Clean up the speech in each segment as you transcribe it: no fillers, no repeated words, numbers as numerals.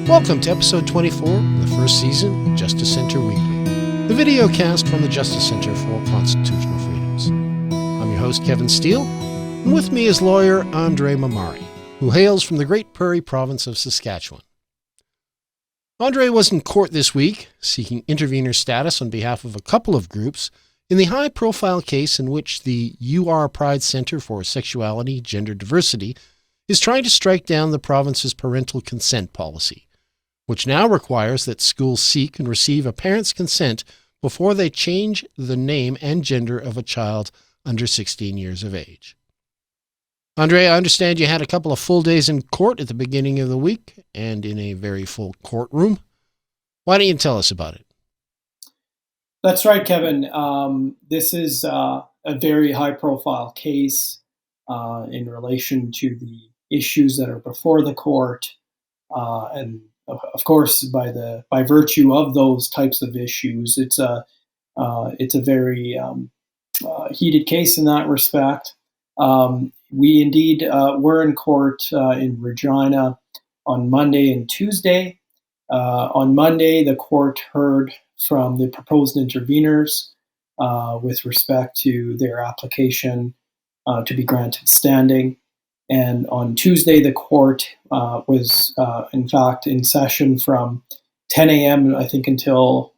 Welcome to episode 24 of the first season of Justice Center Weekly, the video cast from the Justice Center for Constitutional Freedoms. I'm your host, Kevin Steele, and with me is lawyer Andre Mamari, who hails from the Great Prairie province of Saskatchewan. Andre was in court this week, seeking intervenor status on behalf of a couple of groups in the high-profile case in which the UR Pride Center for Sexuality Gender Diversity is trying to strike down the province's parental consent policy, which now requires that schools seek and receive a parent's consent before they change the name and gender of a child under 16 years of age. Andre, I understand you had a couple of full days in court at the beginning of the week and in a very full courtroom. Why don't you tell us about it? That's right, Kevin. This is a very high-profile case in relation to the issues that are before the court, and of course, by virtue of those types of issues, it's a very heated case in that respect. We indeed were in court in Regina on Monday and Tuesday. On Monday, the court heard from the proposed intervenors with respect to their application to be granted standing. And on Tuesday, the court was, in fact, in session from 10 a.m., I think, until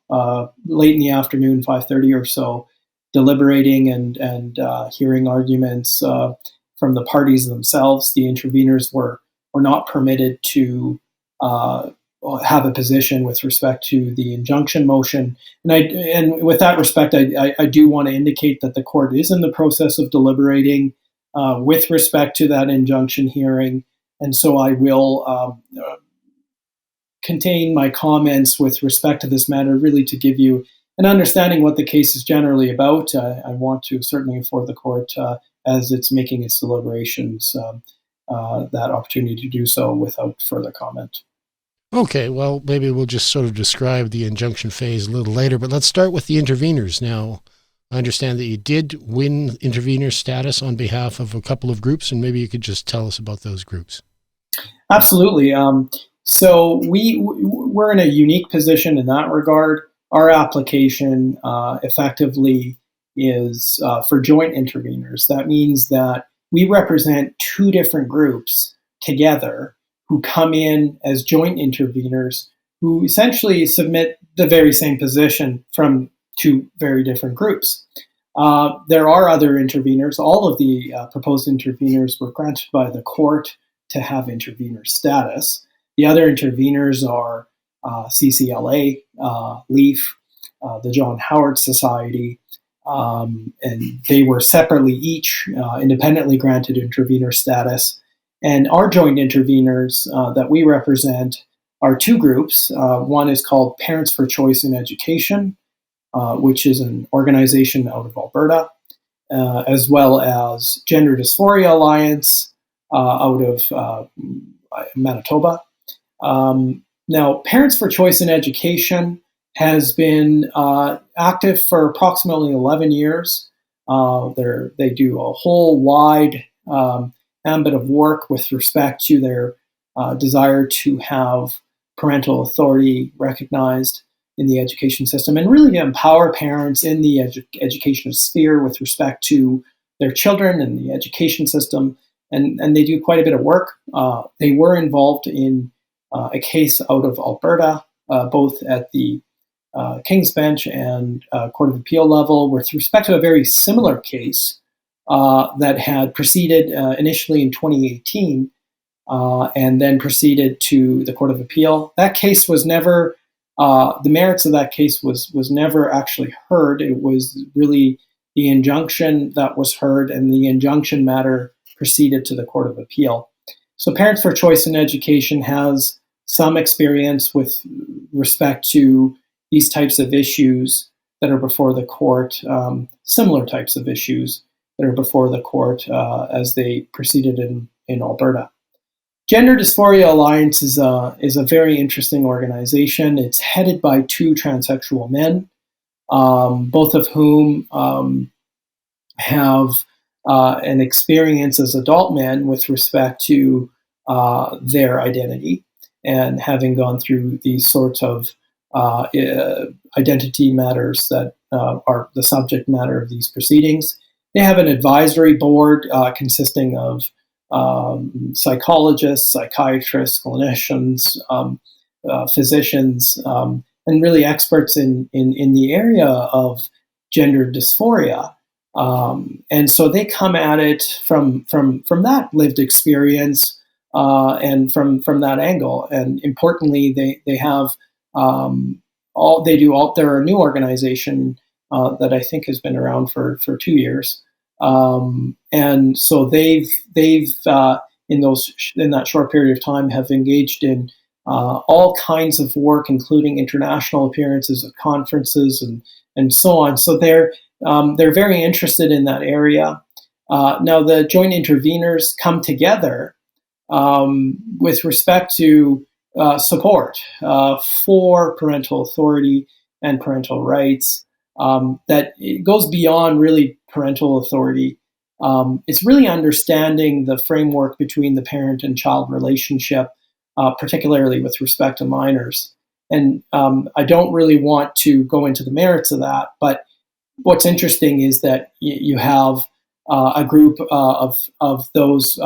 late in the afternoon, 5:30 or so, deliberating and hearing arguments from the parties themselves. The intervenors were not permitted to have a position with respect to the injunction motion. And with that respect, I do want to indicate that the court is in the process of deliberating with respect to that injunction hearing. And so I will contain my comments with respect to this matter really to give you an understanding what the case is generally about. I want to certainly afford the court, as it's making its deliberations, that opportunity to do so without further comment. Okay, well, maybe we'll just sort of describe the injunction phase a little later, but let's start with the intervenors. Now, I understand that you did win intervenor status on behalf of a couple of groups, and maybe you could just tell us about those groups. Absolutely. So we're in a unique position in that regard. Our application effectively is for joint intervenors. That means that we represent two different groups together who come in as joint intervenors who essentially submit the very same position from two very different groups. There are other intervenors. All of the proposed intervenors were granted by the court to have intervenor status. The other intervenors are CCLA, LEAF, the John Howard Society, and they were separately each independently granted intervenor status. And our joint intervenors that we represent are two groups. One is called Parents for Choice in Education, which is an organization out of Alberta, as well as Gender Dysphoria Alliance out of Manitoba. Now, Parents for Choice in Education has been active for approximately 11 years. They do a whole wide ambit of work with respect to their desire to have parental authority recognized in the education system and really to empower parents in the educational sphere with respect to their children and the education system. And they do quite a bit of work. They were involved in a case out of Alberta, both at the King's Bench and Court of Appeal level, with respect to a very similar case that had proceeded initially in 2018 and then proceeded to the Court of Appeal. That case was never, the merits of that case was never actually heard. It was really the injunction that was heard, and the injunction matter proceeded to the Court of Appeal. So Parents for Choice in Education has some experience with respect to these types of issues that are before the court, similar types of issues that are before the court as they proceeded in Alberta. Gender Dysphoria Alliance is a very interesting organization. It's headed by two transsexual men, both of whom have an experience as adult men with respect to their identity. and having gone through these sorts of identity matters that are the subject matter of these proceedings. They have an advisory board consisting of psychologists, psychiatrists, clinicians, physicians, and really experts in the area of gender dysphoria. And so they come at it from that lived experience and from that angle. And importantly, they have they're a new organization that I think has been around for 2 years. And so they've in that short period of time have engaged in all kinds of work, including international appearances at conferences and so on. So they're very interested in that area. Now the joint intervenors come together with respect to support for parental authority and parental rights. That it goes beyond really parental authority. It's really understanding the framework between the parent and child relationship, particularly with respect to minors. And I don't really want to go into the merits of that, but what's interesting is that you have a group of those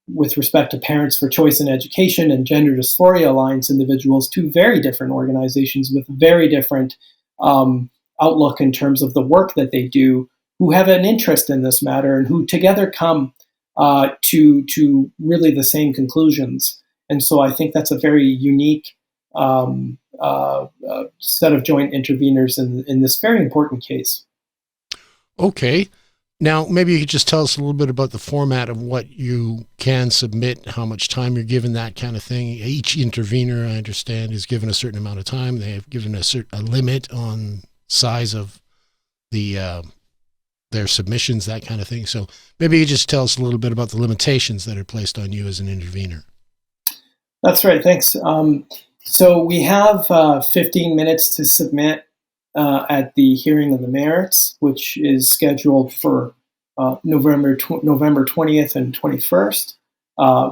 with respect to Parents for Choice in Education and Gender Dysphoria Alliance individuals, two very different organizations with very different outlook in terms of the work that they do, who have an interest in this matter and who together come to really the same conclusions. And so I think that's a very unique set of joint intervenors in this very important case. Okay. Now, maybe you could just tell us a little bit about the format of what you can submit, how much time you're given, that kind of thing. Each intervener, I understand, is given a certain amount of time. They have given a limit on size of their submissions, that kind of thing. So maybe you just tell us a little bit about the limitations that are placed on you as an intervener. That's right. Thanks. So we have 15 minutes to submit at the hearing of the merits, which is scheduled for November 20th and 21st.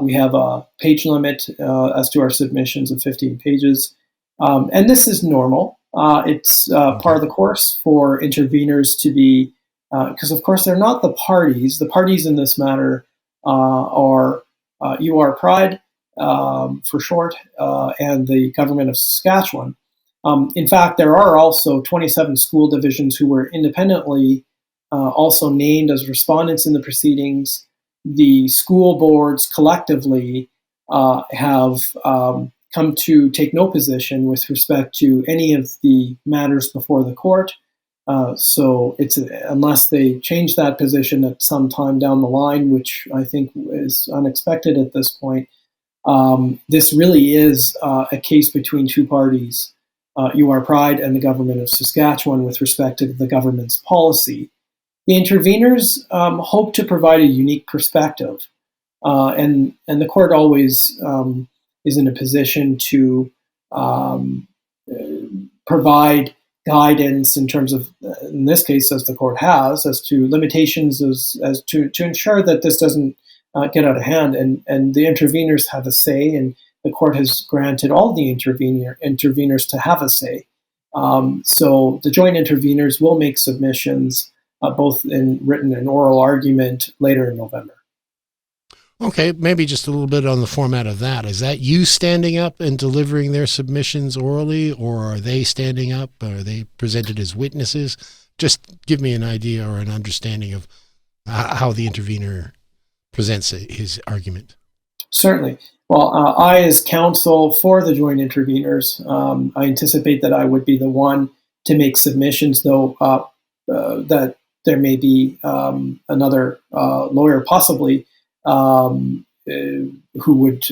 We have a page limit as to our submissions of 15 pages. And this is normal. It's part of the course for interveners to be, because of course they're not the parties. The parties in this matter are UR Pride, for short, and the government of Saskatchewan. In fact, there are also 27 school divisions who were independently also named as respondents in the proceedings. The school boards collectively have come to take no position with respect to any of the matters before the court. So it's unless they change that position at some time down the line, which I think is unexpected at this point, this really is a case between two parties, UR Pride and the government of Saskatchewan, with respect to the government's policy. The interveners hope to provide a unique perspective, and the court always is in a position to provide guidance in terms of, in this case, as the court has, as to limitations, as to ensure that this doesn't get out of hand. And the interveners have a say, and the court has granted all the interveners to have a say. So the joint interveners will make submissions, both in written and oral argument, later in November. Okay, maybe just a little bit on the format of that. Is that you standing up and delivering their submissions orally, or are they standing up? Are they presented as witnesses? Just give me an idea or an understanding of how the intervener presents his argument. Certainly. Well, I, as counsel for the joint interveners, I anticipate that I would be the one to make submissions, though that there may be another lawyer, possibly, who would,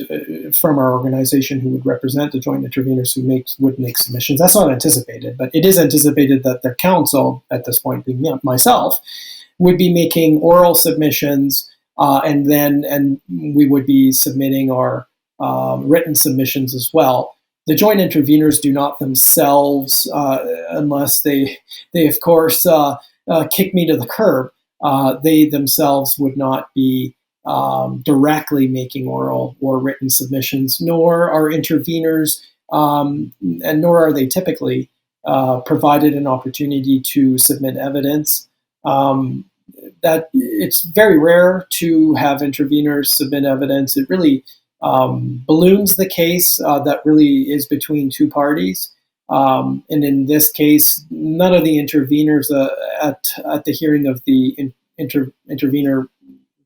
from our organization, who would represent the joint interveners who would make submissions. That's not anticipated, but it is anticipated that their counsel, at this point being myself, would be making oral submissions, and we would be submitting our written submissions as well. The joint interveners do not themselves, unless they of course kick me to the curb, they themselves would not be directly making oral or written submissions, nor are interveners, and nor are they typically provided an opportunity to submit evidence. That it's very rare to have interveners submit evidence. It really balloons the case that really is between two parties. And in this case, none of the interveners at the hearing of the intervenor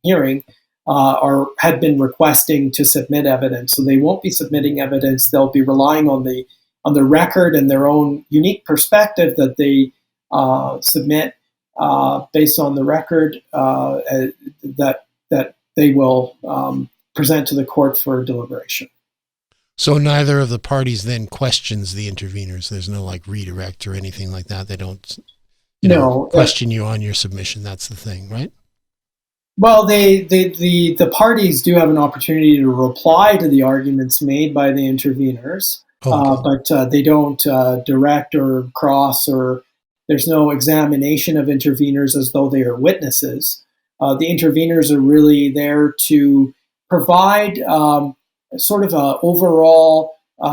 hearing had been requesting to submit evidence. So they won't be submitting evidence. They'll be relying on the record and their own unique perspective that they submit based on the record that they will present to the court for deliberation. So neither of the parties then questions the interveners. There's no like redirect or anything like that. They don't question you on your submission. That's the thing, right? Well, the parties do have an opportunity to reply to the arguments made by the interveners, but they don't direct or cross, or there's no examination of interveners as though they are witnesses. The interveners are really there to provide sort of a overall. They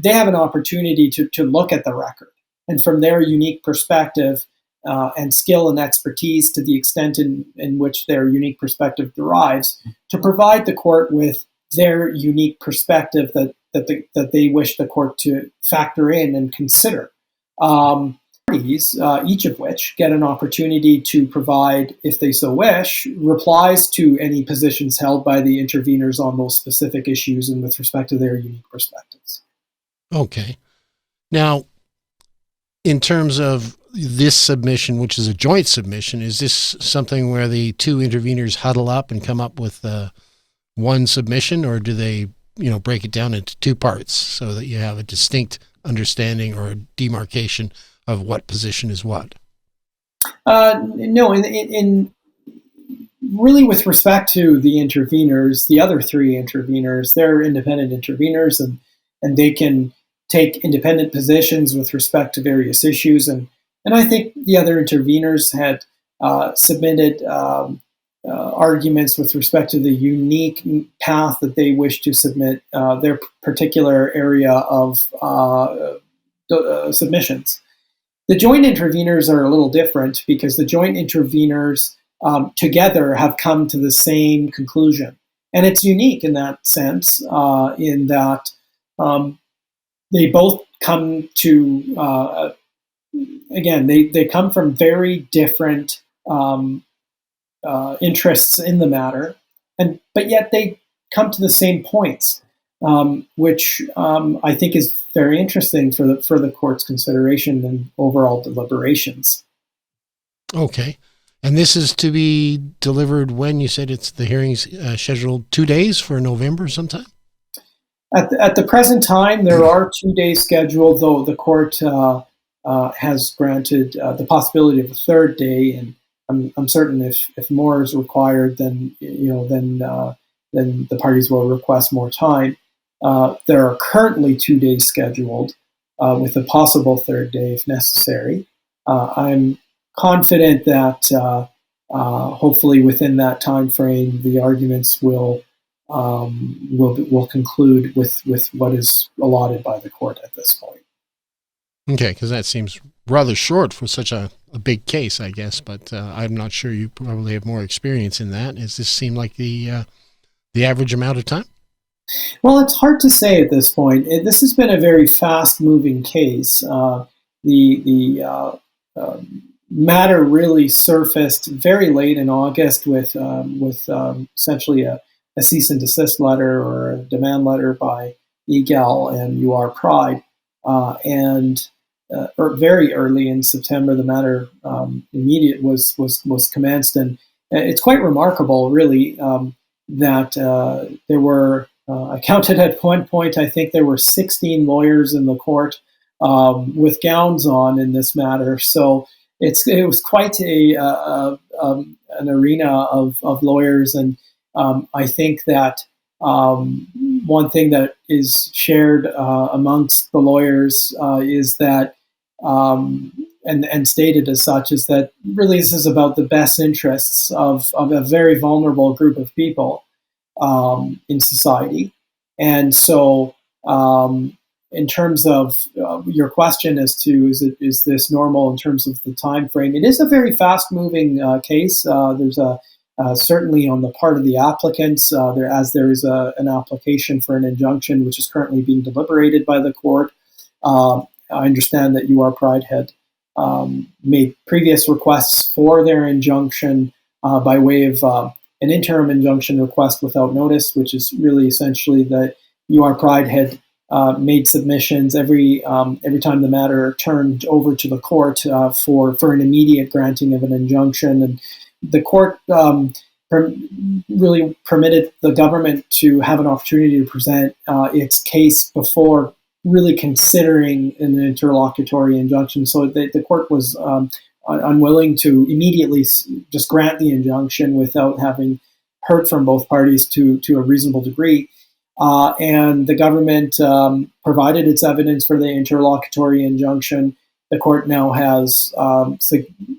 have an opportunity to look at the record, and from their unique perspective and skill and expertise, to the extent in which their unique perspective derives, to provide the court with their unique perspective that they wish the court to factor in and consider. Parties, each of which get an opportunity to provide, if they so wish, replies to any positions held by the interveners on those specific issues and with respect to their unique perspectives. Okay. Now, in terms of this submission, which is a joint submission, is this something where the two interveners huddle up and come up with one submission, or do they, break it down into two parts so that you have a distinct understanding or a demarcation of what position is what? No, in really with respect to the interveners, the other three interveners, they're independent interveners, and they can take independent positions with respect to various issues. And I think the other interveners had submitted arguments with respect to the unique path that they wish to submit their particular area of submissions. The joint interveners are a little different because the joint interveners together have come to the same conclusion. And it's unique in that sense, in that they both come to, again, they come from very different interests in the matter, but yet they come to the same points, which I think is very interesting for the court's consideration and overall deliberations. Okay. And this is to be delivered when? You said the hearing's scheduled 2 days for November sometime? At the present time, there are 2 days scheduled, though the court has granted the possibility of a third day, and I'm certain if more is required, then the parties will request more time. There are currently 2 days scheduled, with a possible third day if necessary. I'm confident that hopefully within that time frame, the arguments will conclude with what is allotted by the court at this point. Okay, because that seems rather short for such a big case, I guess. But I'm not sure. You probably have more experience in that. Does this seem like the average amount of time? Well, it's hard to say at this point. This has been a very fast-moving case. The matter really surfaced very late in August with essentially a cease and desist letter or a demand letter by EGAL and UR Pride, or very early in September, the matter immediate was commenced, and it's quite remarkable, really, that there were. I counted at one point, I think there were 16 lawyers in the court with gowns on in this matter. So it was quite an arena of lawyers. And I think that one thing that is shared amongst the lawyers is that and stated as such, is that really this is about the best interests of a very vulnerable group of people in society. And so, in terms of your question as to is this normal in terms of the time frame, it is a very fast-moving case. There's certainly on the part of the applicants, there is an application for an injunction which is currently being deliberated by the court. I understand that UR Pride had made previous requests for their injunction by way of an interim injunction request without notice, which is really essentially that UR Pride had made submissions every time the matter turned over to the court for an immediate granting of an injunction. And the court really permitted the government to have an opportunity to present its case before really considering an interlocutory injunction. So the court was unwilling to immediately just grant the injunction without having heard from both parties to a reasonable degree. And the government provided its evidence for the interlocutory injunction. The court now has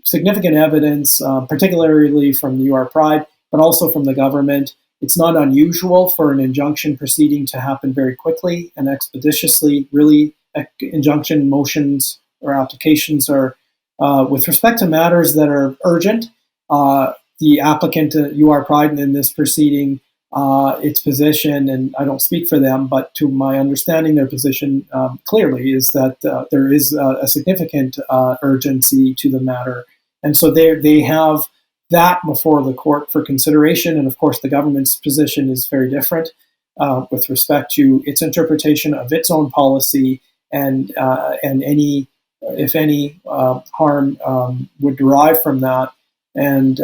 significant evidence, particularly from UR Pride, but also from the government. It's not unusual for an injunction proceeding to happen very quickly and expeditiously. Really, injunction motions or applications are, with respect to matters that are urgent, the applicant, UR Pride, in this proceeding, its position, and I don't speak for them, but to my understanding, their position clearly is that there is a significant urgency to the matter. And so they have that before the court for consideration. And of course, the government's position is very different with respect to its interpretation of its own policy and any, if any, harm would derive from that. And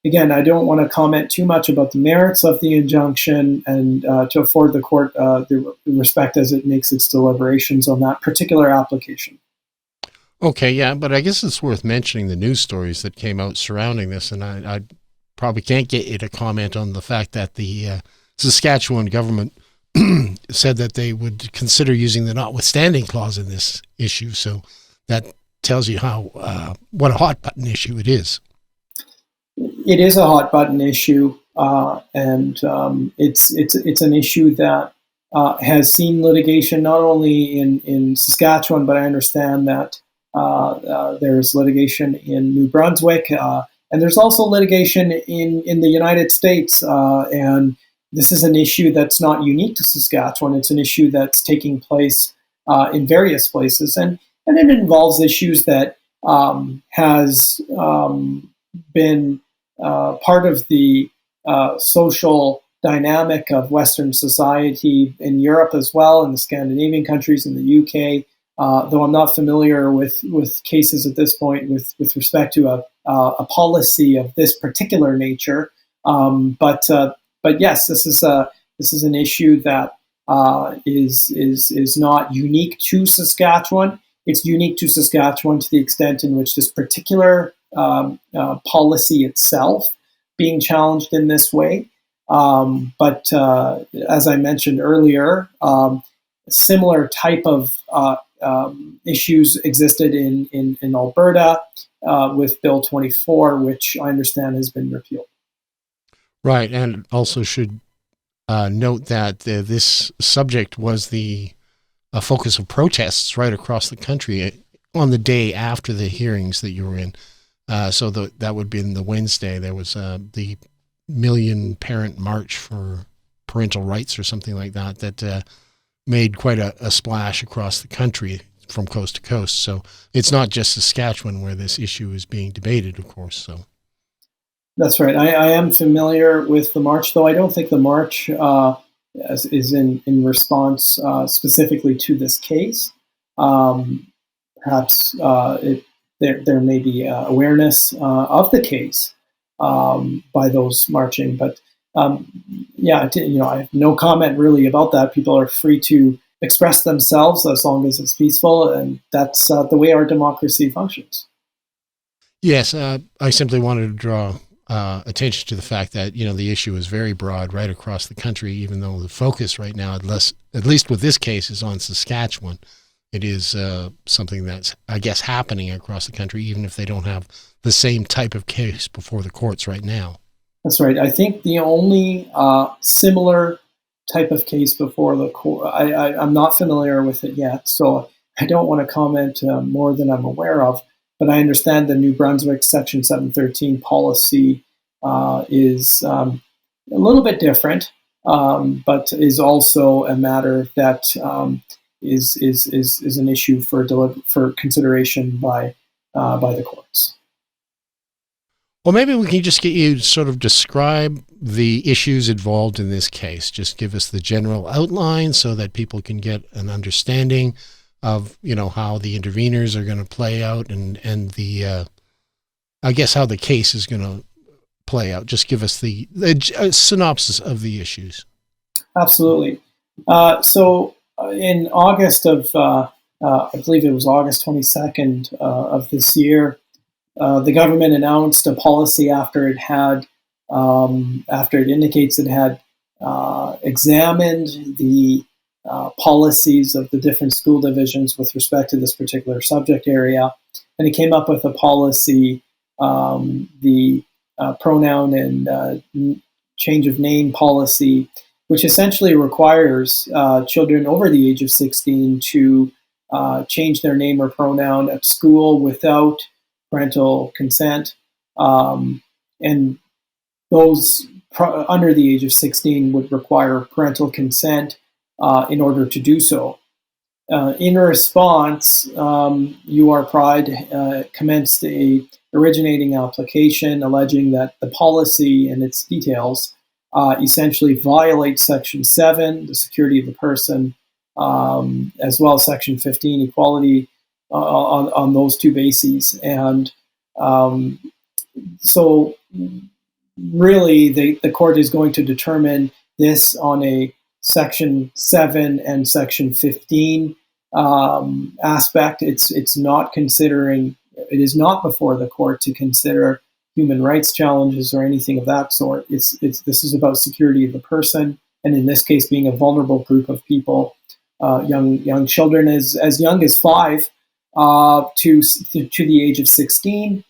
again, I don't want to comment too much about the merits of the injunction and to afford the court the respect as it makes its deliberations on that particular application. Okay, yeah, but I guess it's worth mentioning the news stories that came out surrounding this, and I probably can't get you to comment on the fact that the Saskatchewan government said that they would consider using the notwithstanding clause in this issue, so that tells you how what a hot button issue it is. It is a hot button issue, and it's an issue that has seen litigation not only in Saskatchewan, but I understand that there's litigation in New Brunswick, and there's also litigation in the United States. And this is an issue that's not unique to Saskatchewan. It's an issue that's taking place in various places, and it involves issues that has been part of the social dynamic of Western society in Europe as well, in the Scandinavian countries, in the UK. Though I'm not familiar with cases at this point with respect to a policy of this particular nature. But yes, this is an issue that is not unique to Saskatchewan. It's unique to Saskatchewan to the extent in which this particular policy itself being challenged in this way. But as I mentioned earlier, similar type of issues existed in Alberta with Bill 24, which I understand has been repealed. Right, and also should note that this subject was the focus of protests right across the country on the day after the hearings that you were in. So that would be in the Wednesday. There was the Million Parent March for Parental Rights or something like that made quite a splash across the country from coast to coast. So it's not just Saskatchewan where this issue is being debated, of course. So that's right. I am familiar with the march, though I don't think the march is in response specifically to this case. Perhaps there may be awareness of the case by those marching, but I have no comment really about that. People are free to express themselves as long as it's peaceful, and that's the way our democracy functions. Yes, I simply wanted to draw attention to the fact that the issue is very broad right across the country, even though the focus right now, at least with this case, is on Saskatchewan. it is something that's, I guess, happening across the country, even if they don't have the same type of case before the courts right now. That's right. I think the only similar type of case before the court, I'm not familiar with it yet, so I don't want to comment more than I'm aware of, but I understand the New Brunswick Section 713 policy is a little bit different, but is also a matter that is an issue for consideration by the courts. Well, maybe we can just get you to sort of describe the issues involved in this case. Just give us the general outline so that people can get an understanding of, how the interveners are going to play out and the, I guess, how the case is going to play out. Just give us the synopsis of the issues. Absolutely. So in August of, I believe it was August 22nd of this year, the government announced a policy after it indicates it had examined the policies of the different school divisions with respect to this particular subject area, and it came up with a policy, the pronoun and change of name policy, which essentially requires children over the age of 16 to change their name or pronoun at school without parental consent, and those under the age of 16 would require parental consent in order to do so. In response, UR Pride commenced a originating application alleging that the policy and its details essentially violate Section 7, the security of the person, as well as Section 15, equality, on those two bases. And so really the court is going to determine this on a Section 7 and Section 15 aspect. It's not considering, it is not before the court to consider human rights challenges or anything of that sort. This is about security of the person, and in this case being a vulnerable group of people, young children as young as 5 to the age of 16,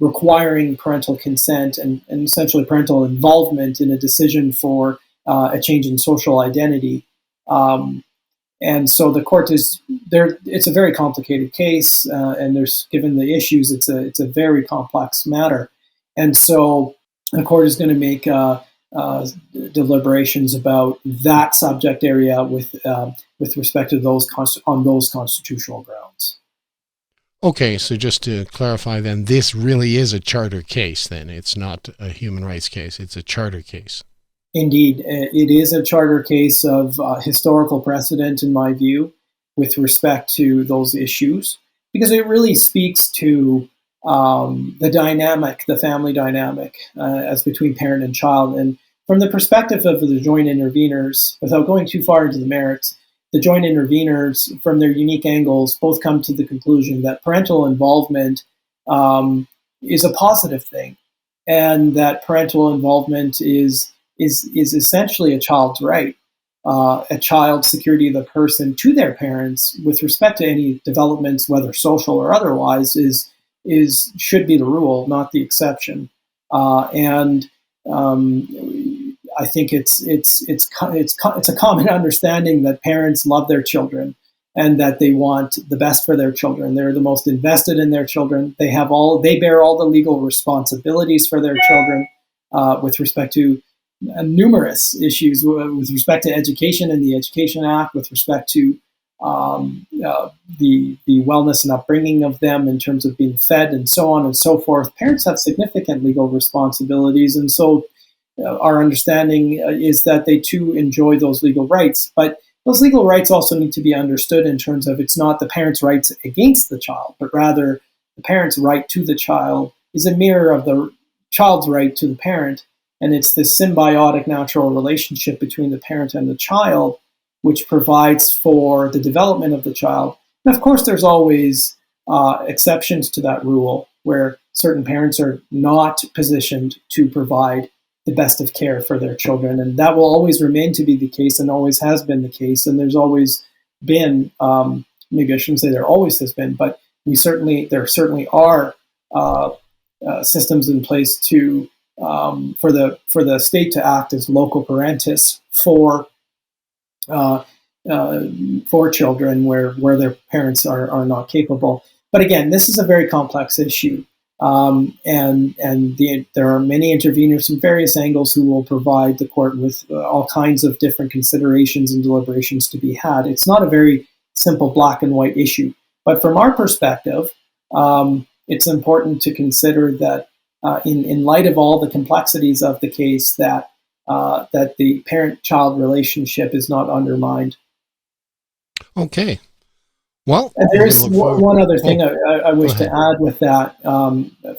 requiring parental consent and essentially parental involvement in a decision for a change in social identity. And so the court is there. It's a very complicated case, and given the issues, it's a very complex matter. And so the court is going to make deliberations about that subject area with respect to those constitutional grounds. Okay, so just to clarify then, this really is a charter case then. It's not a human rights case. It's a charter case. Indeed, it is a charter case of historical precedent, in my view, with respect to those issues, because it really speaks to the dynamic, the family dynamic, as between parent and child. And from the perspective of the joint interveners, without going too far into the merits, the joint interveners, from their unique angles, both come to the conclusion that parental involvement is a positive thing, and that parental involvement is essentially a child's right, a child's security of the person to their parents with respect to any developments, whether social or otherwise, should be the rule, not the exception. And I think it's a common understanding that parents love their children and that they want the best for their children. They're the most invested in their children. They bear all the legal responsibilities for their children with respect to numerous issues with respect to education and the Education Act, with respect to the wellness and upbringing of them in terms of being fed and so on and so forth. Parents have significant legal responsibilities, and so our understanding is that they too enjoy those legal rights. But those legal rights also need to be understood in terms of it's not the parent's rights against the child, but rather the parent's right to the child is a mirror of the child's right to the parent. And it's this symbiotic natural relationship between the parent and the child which provides for the development of the child. And of course, there's always exceptions to that rule where certain parents are not positioned to provide the best of care for their children. And that will always remain to be the case and always has been the case. And there's always been, maybe I shouldn't say there always has been, but there certainly are systems in place to for the state to act as local parentis for children where their parents are not capable. But again, this is a very complex issue, and there are many interveners from various angles who will provide the court with all kinds of different considerations and deliberations to be had. It's not a very simple black and white issue, but from our perspective, it's important to consider that in light of all the complexities of the case, that the parent-child relationship is not undermined. Okay. Well, there's one other thing I wish to add with that.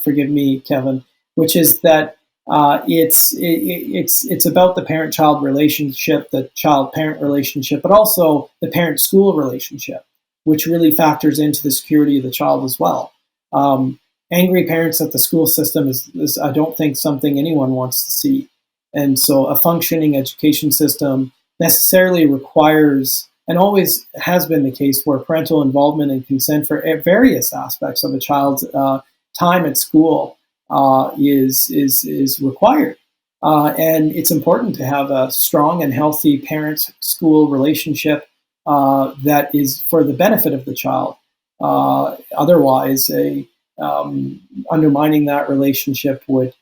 Forgive me, Kevin, which is that it's about the parent-child relationship, the child-parent relationship, but also the parent-school relationship, which really factors into the security of the child as well. Angry parents at the school system is I don't think something anyone wants to see. And so a functioning education system necessarily requires, and always has been the case, where parental involvement and consent for various aspects of a child's time at school is required. And it's important to have a strong and healthy parent-school relationship that is for the benefit of the child. Otherwise, undermining that relationship would,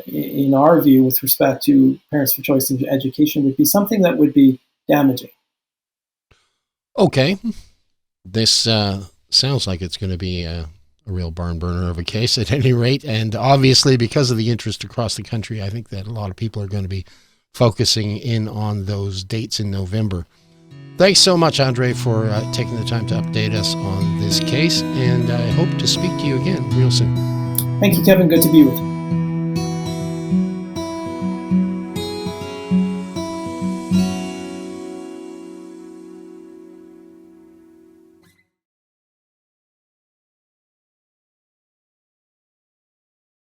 in our view, with respect to parents for choice in education, would be something that would be damaging. Okay. This sounds like it's going to be a real barn burner of a case at any rate. And obviously, because of the interest across the country, I think that a lot of people are going to be focusing in on those dates in November. Thanks so much, Andre, for taking the time to update us on this case. And I hope to speak to you again real soon. Thank you, Kevin. Good to be with you.